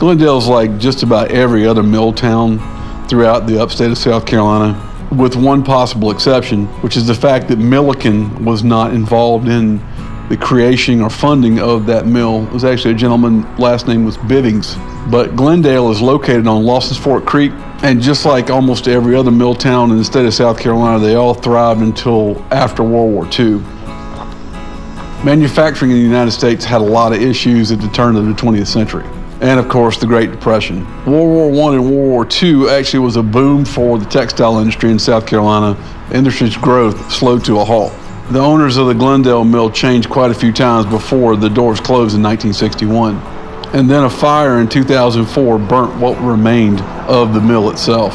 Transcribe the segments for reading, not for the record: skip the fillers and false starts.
Glendale is like just about every other mill town throughout the upstate of South Carolina, with one possible exception, which is the fact that Milliken was not involved in the creation or funding of that mill. It was actually a gentleman, last name was Bivings. But Glendale is located on Lawson's Fork Creek, and just like almost every other mill town in the state of South Carolina, they all thrived until after World War II. Manufacturing in the United States had a lot of issues at the turn of the 20th century. And of course, the Great Depression. World War I and World War II actually was a boom for the textile industry in South Carolina. The industry's growth slowed to a halt. The owners of the Glendale mill changed quite a few times before the doors closed in 1961. And then a fire in 2004 burnt what remained of the mill itself.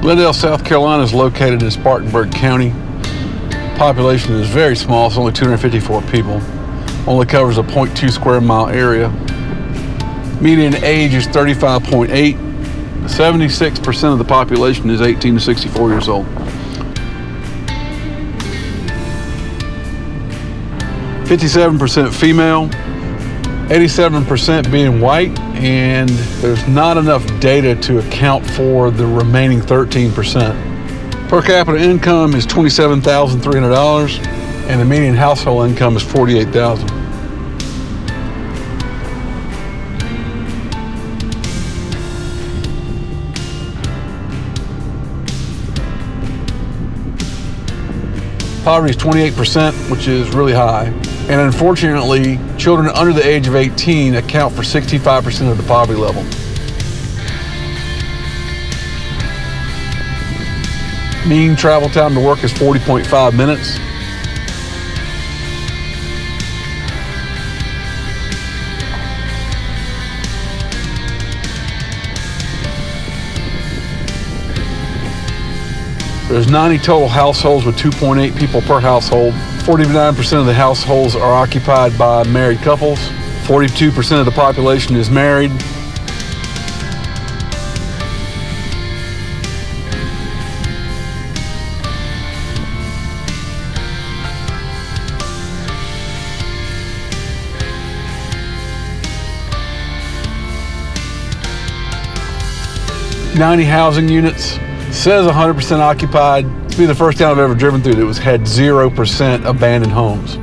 Glendale, South Carolina is located in Spartanburg County. Population is very small, it's only 254 people. Only covers a 0.2 square mile area. Median age is 35.8. 76% of the population is 18 to 64 years old. 57% female, 87% being white, and there's not enough data to account for the remaining 13%. Per capita income is $27,300, and the median household income is $48,000. Poverty is 28%, which is really high. And unfortunately, children under the age of 18 account for 65% of the poverty level. Mean travel time to work is 40.5 minutes. There's 90 total households with 2.8 people per household. 49% of the households are occupied by married couples. 42% of the population is married. "90 housing units." Says 100% occupied. It's been the first town I've ever driven through that had 0% abandoned homes.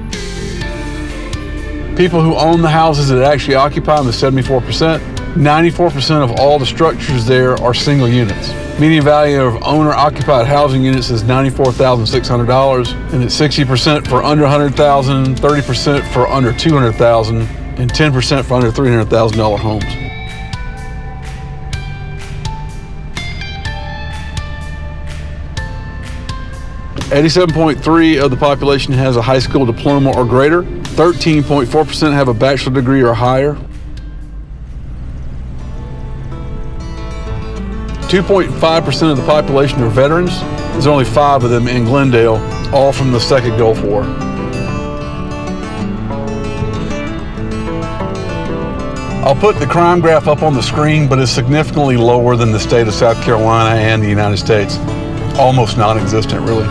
People who own the houses that actually occupy them is 74%. 94% of all the structures there are single units. Median value of owner-occupied housing units is $94,600, and it's 60% for under $100,000, 30% for under $200,000, and 10% for under $300,000 homes. 87.3% of the population has a high school diploma or greater. 13.4% have a bachelor degree or higher. 2.5% of the population are veterans. There's only 5 of them in Glendale, all from the Second Gulf War. I'll put the crime graph up on the screen, but it's significantly lower than the state of South Carolina and the United States. Almost non-existent, really.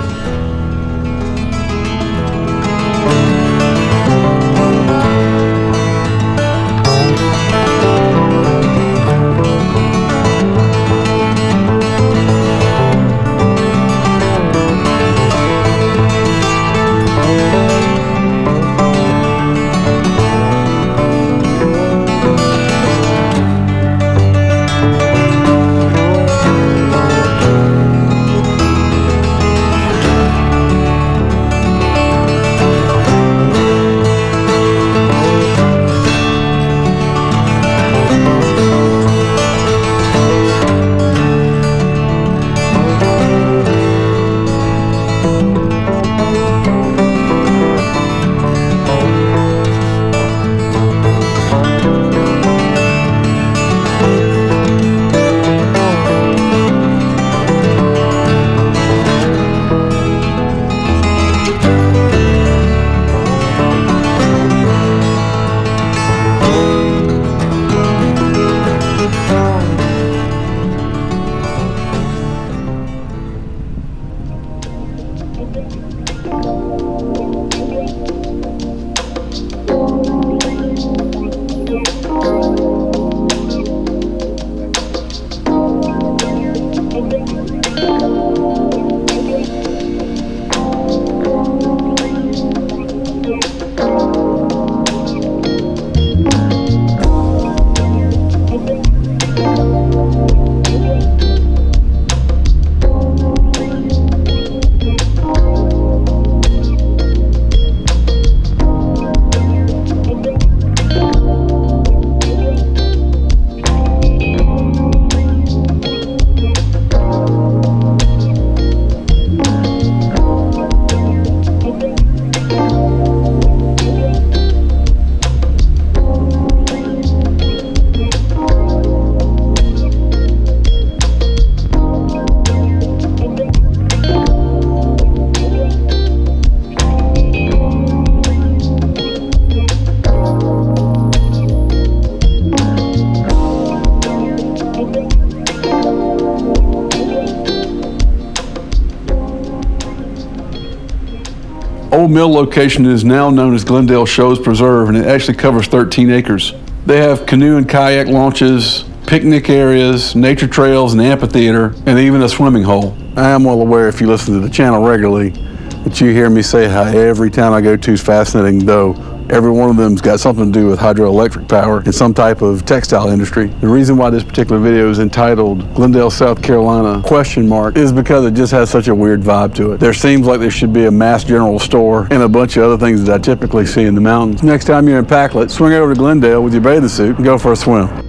old mill location is now known as Glendale Shows Preserve, and it actually covers 13 acres. They have canoe and kayak launches, picnic areas, nature trails, an amphitheater, and even a swimming hole. I am well aware, if you listen to the channel regularly, that you hear me say how every town I go to is fascinating, though every one of them's got something to do with hydroelectric power and some type of textile industry. The reason why this particular video is entitled Glendale, South Carolina ? Is because it just has such a weird vibe to it. There seems like there should be a mass general store and a bunch of other things that I typically see in the mountains. Next time you're in Packlet, swing over to Glendale with your bathing suit and go for a swim.